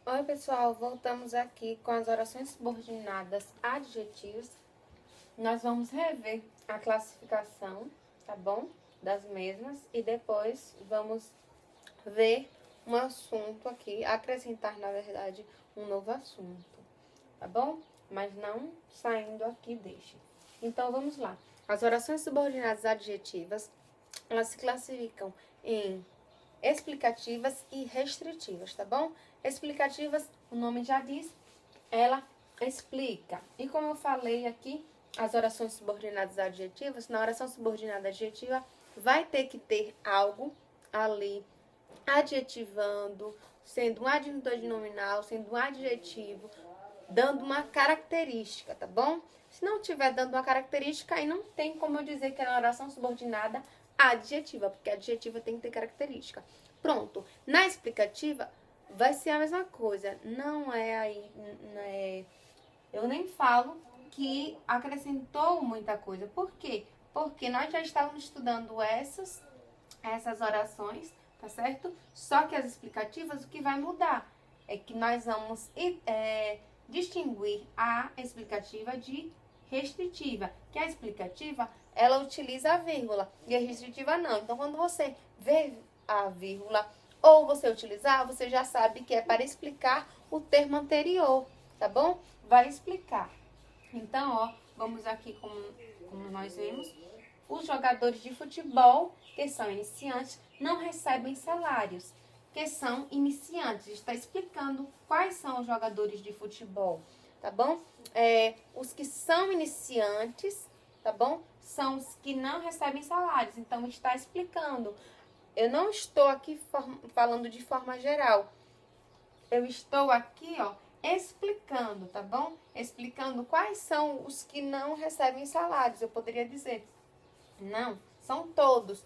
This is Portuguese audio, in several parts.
Oi, pessoal, voltamos aqui com as orações subordinadas adjetivas. Nós vamos rever a classificação, tá bom? Das mesmas e depois vamos ver um assunto aqui, acrescentar, na verdade, um novo assunto, tá bom? Mas não saindo aqui deste. Então, vamos lá. As orações subordinadas adjetivas, elas se classificam em explicativas e restritivas, tá bom? Explicativas, o nome já diz, ela explica. E como eu falei aqui, as orações subordinadas adjetivas, na oração subordinada adjetiva, vai ter que ter algo ali adjetivando, sendo um adjuntor de nominal, sendo um adjetivo, dando uma característica, tá bom? Se não tiver dando uma característica, aí não tem como eu dizer que é uma oração subordinada adjetiva, porque adjetiva tem que ter característica. Pronto. Na explicativa, vai ser a mesma coisa. Não é aí. Eu nem falo que acrescentou muita coisa. Por quê? Porque nós já estávamos estudando essas orações, tá certo? Só que as explicativas, o que vai mudar é que nós vamos distinguir a explicativa de restritiva, que a explicativa, ela utiliza a vírgula e a restritiva não. Então, quando você vê a vírgula ou você utilizar, você já sabe que é para explicar o termo anterior, tá bom? Vai explicar. Então, ó, vamos aqui como nós vimos, os jogadores de futebol que são iniciantes não recebem salários, que são iniciantes. Está explicando quais são os jogadores de futebol, tá bom? Os que são iniciantes, tá bom? São os que não recebem salários. Então, está explicando. Eu não estou aqui falando de forma geral. Eu estou aqui, ó, explicando, tá bom? Explicando quais são os que não recebem salários. Eu poderia dizer, não, são todos.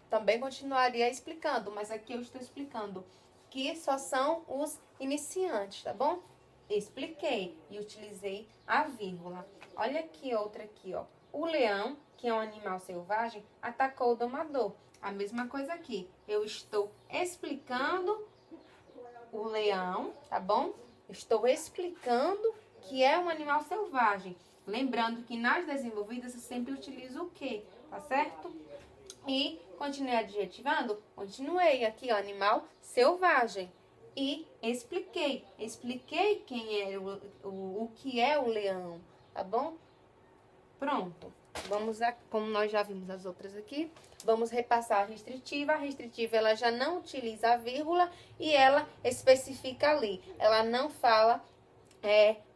Também continuaria explicando, mas aqui eu estou explicando que só são os iniciantes, tá bom? Expliquei e utilizei a vírgula. Olha aqui outra aqui, ó. O leão, que é um animal selvagem, atacou o domador. A mesma coisa aqui. Eu estou explicando o leão, tá bom? Estou explicando que é um animal selvagem. Lembrando que nas desenvolvidas eu sempre utilizo o que, tá certo? E continuei adjetivando? Continuei aqui, ó, animal selvagem. E expliquei. Expliquei quem é o que é o leão, tá bom? Pronto. Vamos a, como nós já vimos as outras aqui, vamos repassar a restritiva. A restritiva, ela já não utiliza a vírgula e ela especifica ali. Ela não fala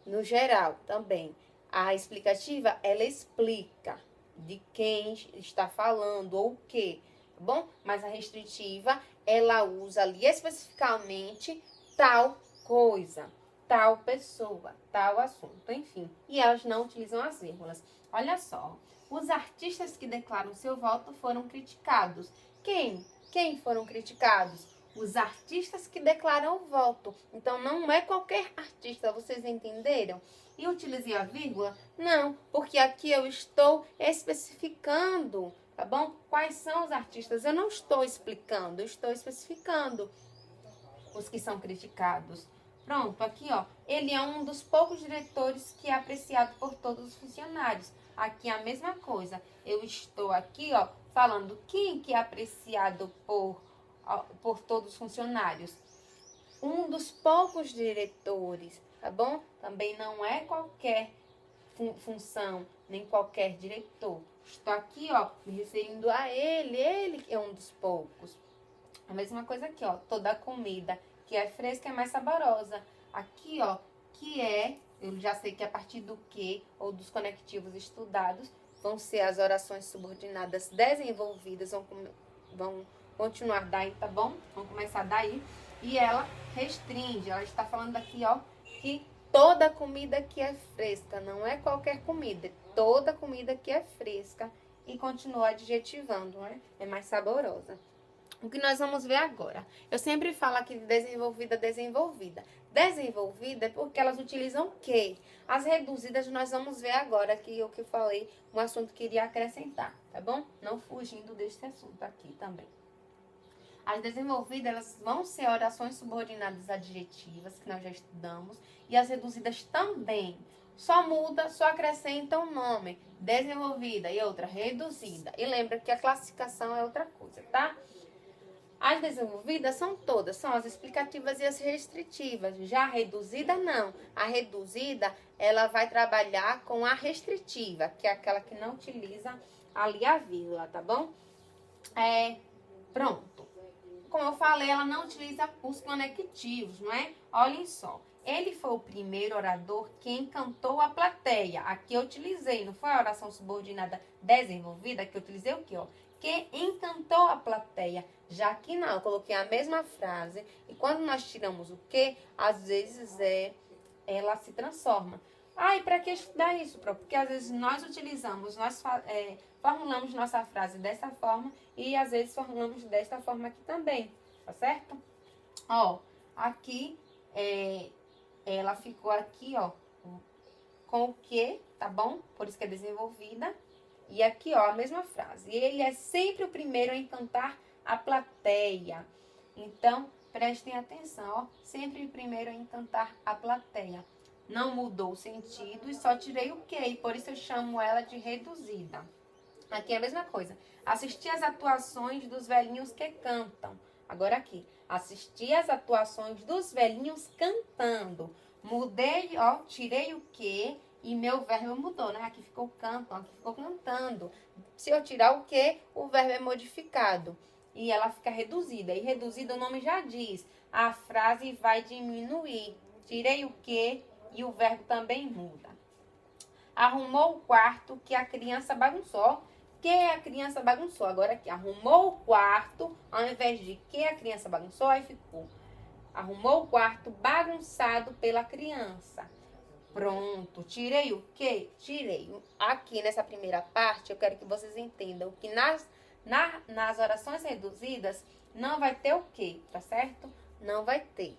no geral também. A explicativa, ela explica de quem está falando ou o que, tá bom? Mas a restritiva, ela usa ali especificamente tal coisa, tal pessoa, tal assunto, enfim. E elas não utilizam as vírgulas. Olha só, os artistas que declaram seu voto foram criticados. Quem? Quem foram criticados? Os artistas que declaram o voto. Então, não é qualquer artista, vocês entenderam? E utilizei a vírgula? Não, porque aqui eu estou especificando, tá bom? Quais são os artistas? Eu não estou explicando, eu estou especificando os que são criticados. Pronto, aqui ó, ele é um dos poucos diretores que é apreciado por todos os funcionários. Aqui é a mesma coisa. Eu estou aqui ó, falando quem que é apreciado por todos os funcionários. Um dos poucos diretores, tá bom? Também não é qualquer função, nem qualquer diretor. Estou aqui, ó, me referindo a ele é um dos poucos. A mesma coisa aqui, ó, toda a comida que é fresca é mais saborosa. Aqui, ó, que é, eu já sei que a partir do que ou dos conectivos estudados vão ser as orações subordinadas desenvolvidas, vão continuar daí, tá bom? Vamos começar daí. E ela restringe, ela está falando aqui, ó, que toda comida que é fresca, não é qualquer comida, é toda comida que é fresca e continua adjetivando, né? É mais saborosa. O que nós vamos ver agora? Eu sempre falo aqui de desenvolvida, desenvolvida. Desenvolvida é porque elas utilizam o quê? As reduzidas nós vamos ver agora, que o que eu falei, um assunto que iria acrescentar, tá bom? Não fugindo desse assunto aqui também. As desenvolvidas, elas vão ser orações subordinadas adjetivas, que nós já estudamos, e as reduzidas também. Só muda, só acrescenta um nome, desenvolvida, e outra reduzida. E lembra que a classificação é outra coisa, tá? As desenvolvidas são todas, são as explicativas e as restritivas. Já a reduzida, não. A reduzida, ela vai trabalhar com a restritiva, que é aquela que não utiliza ali a vírgula, tá bom? Pronto. Como eu falei, ela não utiliza os conectivos, não é? Olhem só. Ele foi o primeiro orador que encantou a plateia. Aqui eu utilizei, não foi a oração subordinada desenvolvida, que eu utilizei o quê, ó? Que encantou a plateia. Já aqui não, eu coloquei a mesma frase. E quando nós tiramos o que, às vezes ela se transforma. E para que estudar isso, Pro? Porque às vezes nós utilizamos, formulamos nossa frase dessa forma e às vezes formulamos desta forma aqui também, tá certo? Ó, aqui, ela ficou aqui, ó, com o que, tá bom? Por isso que é desenvolvida. E aqui, ó, a mesma frase. Ele é sempre o primeiro a encantar a plateia. Então, prestem atenção, ó. Sempre o primeiro a encantar a plateia. Não mudou o sentido e só tirei o que. E por isso eu chamo ela de reduzida. Aqui é a mesma coisa. Assisti às atuações dos velhinhos que cantam. Agora aqui. Assisti às atuações dos velhinhos cantando. Mudei, ó, tirei o que e meu verbo mudou, né? Aqui ficou cantam, aqui ficou cantando. Se eu tirar o que, o verbo é modificado. E ela fica reduzida. E reduzida o nome já diz. A frase vai diminuir. Tirei o que e o verbo também muda. Arrumou o quarto que a criança bagunçou. Que a criança bagunçou. Agora aqui, arrumou o quarto, ao invés de que a criança bagunçou, aí ficou. Arrumou o quarto bagunçado pela criança. Pronto, tirei o quê? Tirei. Aqui nessa primeira parte, eu quero que vocês entendam que nas orações reduzidas, não vai ter o quê, tá certo? Não vai ter.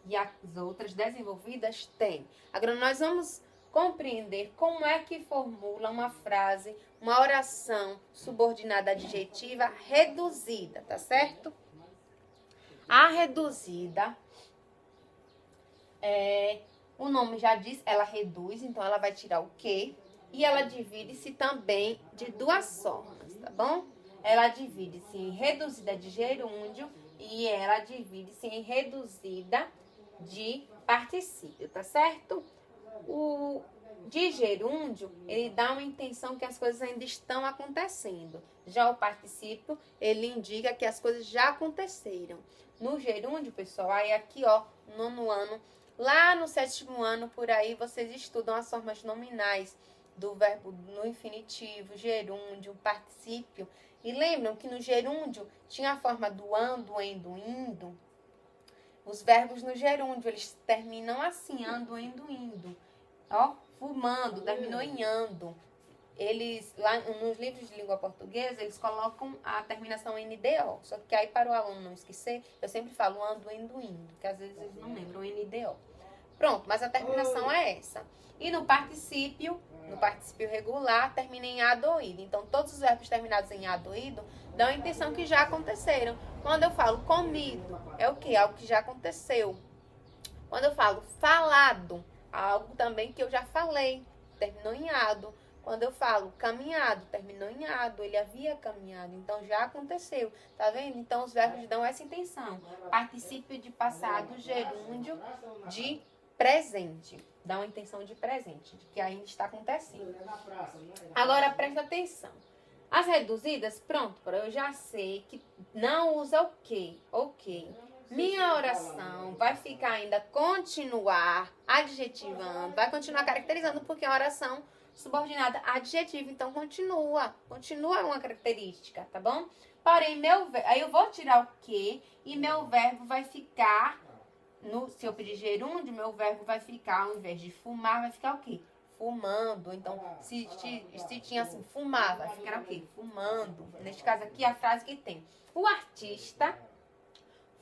E as outras desenvolvidas tem. Agora, nós vamos compreender como é que formula uma frase, uma oração subordinada adjetiva reduzida, tá certo? A reduzida, o nome já diz, ela reduz, então ela vai tirar o que e ela divide-se também de duas formas, tá bom? Ela divide-se em reduzida de gerúndio e ela divide-se em reduzida de particípio, tá certo? O de gerúndio, ele dá uma intenção que as coisas ainda estão acontecendo. Já o particípio, ele indica que as coisas já aconteceram. No gerúndio, pessoal, aí aqui, ó, nono ano, lá no sétimo ano, por aí, vocês estudam as formas nominais do verbo no infinitivo, gerúndio, particípio. E lembram que no gerúndio tinha a forma do ando, endo, indo. Os verbos no gerúndio, eles terminam assim, ando, endo, indo. Ó, fumando, terminou em ando. Eles, lá nos livros de língua portuguesa, eles colocam a terminação NDO. Só que aí, para o aluno não esquecer, eu sempre falo ando, endo, indo. Que às vezes eles não lembram, NDO. Pronto, mas a terminação é essa. E no particípio regular, termina em adoído. Então, todos os verbos terminados em adoído dão a intenção que já aconteceram. Quando eu falo comido, é o quê? Algo que já aconteceu. Quando eu falo falado, algo também que eu já falei, terminou em ado. Quando eu falo caminhado, terminou em ado, ele havia caminhado, então já aconteceu. Tá vendo? Então, os verbos dão essa intenção. Particípio de passado, gerúndio de presente. Dá uma intenção de presente, de que ainda está acontecendo. Agora, presta atenção. As reduzidas, pronto, eu já sei que não usa o que. Ok. Minha oração vai ficar ainda continuar adjetivando, vai continuar caracterizando, porque é uma oração subordinada adjetiva. Então, continua uma característica, tá bom? Porém, aí eu vou tirar o que e meu verbo vai ficar... se eu pedir gerúndio, meu verbo vai ficar, ao invés de fumar, vai ficar o quê? Fumando. Então, se tinha assim, fumar, vai ficar o quê? Fumando. Neste caso aqui, a frase que tem. O artista,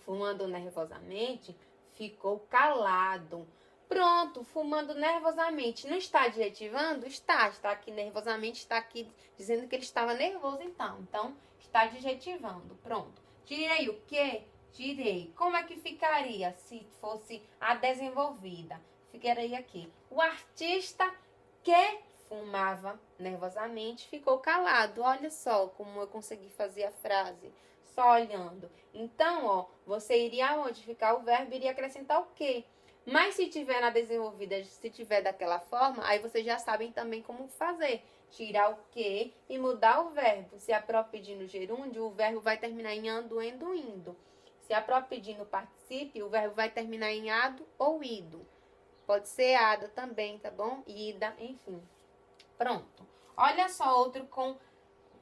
fumando nervosamente, ficou calado. Pronto, fumando nervosamente. Não está adjetivando? Está aqui nervosamente, está aqui dizendo que ele estava nervoso, então. Então, está adjetivando. Pronto. Tirei o quê? Tirei. Como é que ficaria se fosse a desenvolvida? Ficaria aqui. O artista que fumava nervosamente ficou calado. Olha só como eu consegui fazer a frase. Só olhando. Então, ó, você iria modificar o verbo e iria acrescentar o quê? Mas se tiver na desenvolvida, se tiver daquela forma, aí vocês já sabem também como fazer. Tirar o que e mudar o verbo. Se a pró pedir no gerúndio, o verbo vai terminar em ando, endo, indo. Se a pró pedir no particípio, o verbo vai terminar em ado ou ido. Pode ser ada também, tá bom? Ida, enfim. Pronto. Olha só outro com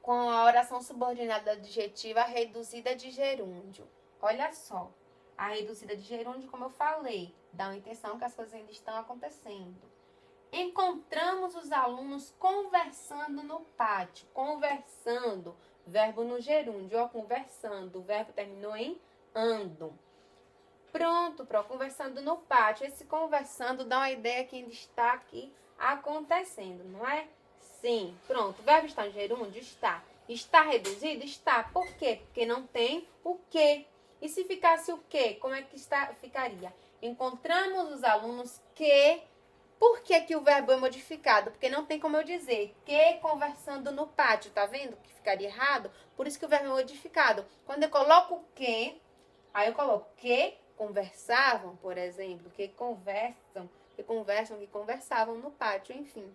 a oração subordinada adjetiva reduzida de gerúndio. Olha só. A reduzida de gerúndio, como eu falei, dá uma intenção que as coisas ainda estão acontecendo. Encontramos os alunos conversando no pátio. Conversando, verbo no gerúndio, ó, conversando. O verbo terminou em ando. Pronto, conversando no pátio. Esse conversando dá uma ideia que ainda está aqui acontecendo, não é? Sim, pronto. O verbo está no gerúndio? Está. Está reduzido? Está. Por quê? Porque não tem o que. E se ficasse o que? Como é que ficaria? Encontramos os alunos que... Por que que o verbo é modificado? Porque não tem como eu dizer que conversando no pátio, tá vendo? Que ficaria errado. Por isso que o verbo é modificado. Quando eu coloco o que, aí eu coloco que conversavam, por exemplo, que conversavam no pátio, enfim.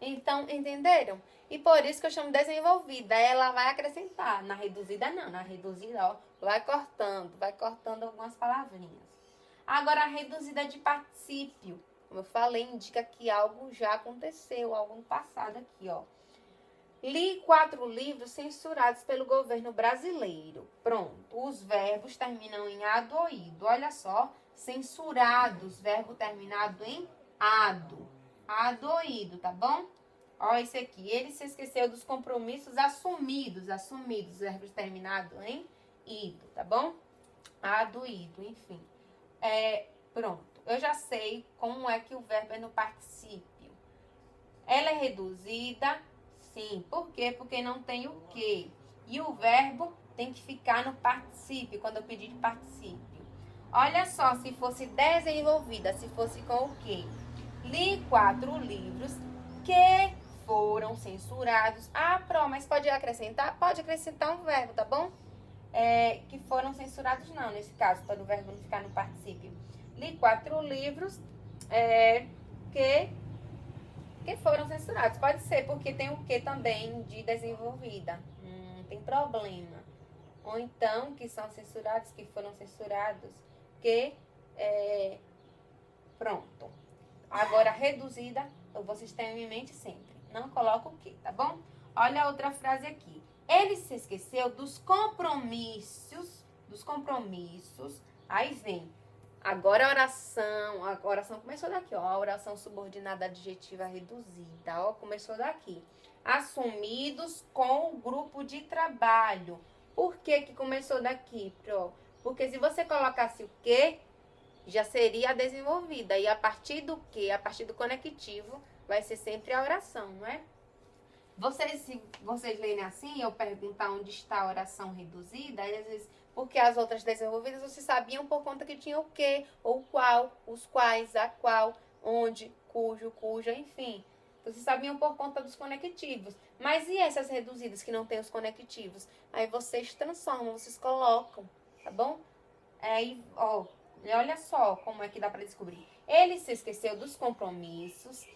Então, entenderam? E por isso que eu chamo desenvolvida. Ela vai acrescentar. Na reduzida, não. Na reduzida, ó, vai cortando algumas palavrinhas. Agora, a reduzida de particípio. Como eu falei, indica que algo já aconteceu, algo no passado aqui, ó. Li 4 livros censurados pelo governo brasileiro. Pronto. Os verbos terminam em ado ou ido. Olha só. Censurados, verbo terminado em ado. Ado ou ido, tá bom? Ó, esse aqui. Ele se esqueceu dos compromissos assumidos. Assumidos, verbos terminados em ido, tá bom? Ado, ido, enfim. Pronto. Eu já sei como é que o verbo é no particípio. Ela é reduzida? Sim. Por quê? Porque não tem o que. E o verbo tem que ficar no particípio, quando eu pedir de particípio. Olha só, se fosse desenvolvida, se fosse com o quê? Li 4 livros que foram censurados. Ah, mas pode acrescentar? Pode acrescentar um verbo, tá bom? Que foram censurados não, nesse caso, para o verbo não ficar no particípio. Li 4 livros que foram censurados. Pode ser, porque tem o que também de desenvolvida. Tem problema. Ou então, que são censurados, que foram censurados, pronto. Agora, reduzida, vocês tenham em mente sempre. Não coloca o que, tá bom? Olha a outra frase aqui. Ele se esqueceu dos compromissos. Aí vem. Agora a oração começou daqui, ó. A oração subordinada adjetiva reduzida, ó. Começou daqui. Assumidos com o grupo de trabalho. Por que que começou daqui, Pro? Porque se você colocasse o que, já seria a desenvolvida. E a partir do que, a partir do conectivo, vai ser sempre a oração, não é? Se vocês lerem assim, eu perguntar onde está a oração reduzida, aí às vezes, porque as outras desenvolvidas vocês sabiam por conta que tinha o que, ou qual, os quais, a qual, onde, cujo, cuja, enfim. Vocês sabiam por conta dos conectivos. Mas e essas reduzidas que não tem os conectivos? Aí vocês transformam, vocês colocam, tá bom? Aí, ó, olha só como é que dá para descobrir. Ele se esqueceu dos compromissos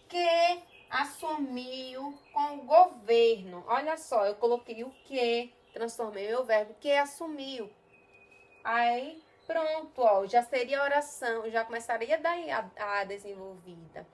que assumiu com o governo. Olha só, eu coloquei o que, transformei meu verbo, que assumiu. Aí, pronto, ó, já seria a oração, já começaria daí a desenvolvida.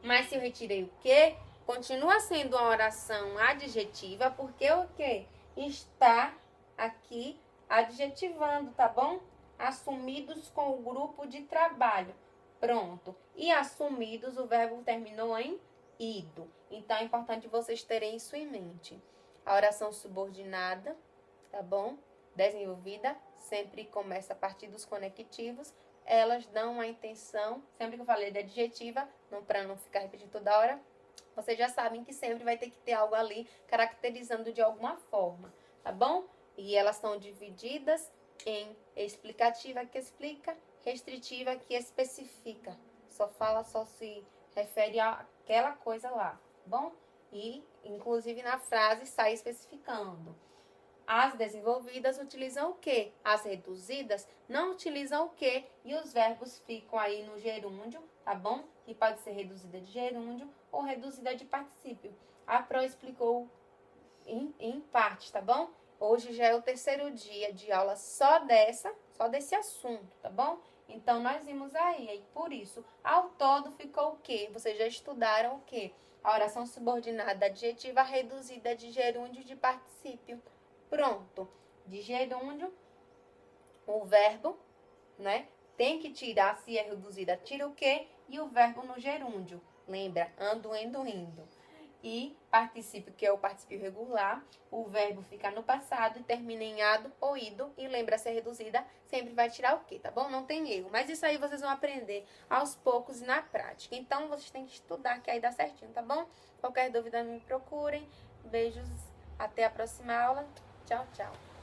Mas se eu retirei o que, continua sendo uma oração adjetiva, porque o que está aqui adjetivando, tá bom? Assumidos com o grupo de trabalho. Pronto. E assumidos, o verbo terminou em ido. Então, é importante vocês terem isso em mente. A oração subordinada, tá bom? Desenvolvida, sempre começa a partir dos conectivos. Elas dão a intenção, sempre que eu falei de adjetiva, para não ficar repetindo toda hora, vocês já sabem que sempre vai ter que ter algo ali caracterizando de alguma forma, tá bom? E elas estão divididas em explicativa, que explica, restritiva, que especifica. Só se refere àquela coisa lá, bom? E, inclusive, na frase sai especificando. As desenvolvidas utilizam o quê? As reduzidas não utilizam o quê? E os verbos ficam aí no gerúndio, tá bom? Que pode ser reduzida de gerúndio ou reduzida de particípio. A Pro explicou em parte, tá bom? Hoje já é o terceiro dia de aula só desse assunto, tá bom? Então, nós vimos aí, por isso, ao todo ficou o quê? Vocês já estudaram o quê? A oração subordinada adjetiva reduzida de gerúndio de particípio. Pronto. De gerúndio, o verbo, né? Tem que tirar, se é reduzida, tira o quê? E o verbo no gerúndio. Lembra? Ando, indo, indo. E particípio, que é o particípio regular, o verbo fica no passado e termina em ado ou ido. E lembra, ser reduzida, sempre vai tirar o quê, tá bom? Não tem erro. Mas isso aí vocês vão aprender aos poucos e na prática. Então, vocês têm que estudar, que aí dá certinho, tá bom? Qualquer dúvida, me procurem. Beijos, até a próxima aula. Tchau, tchau.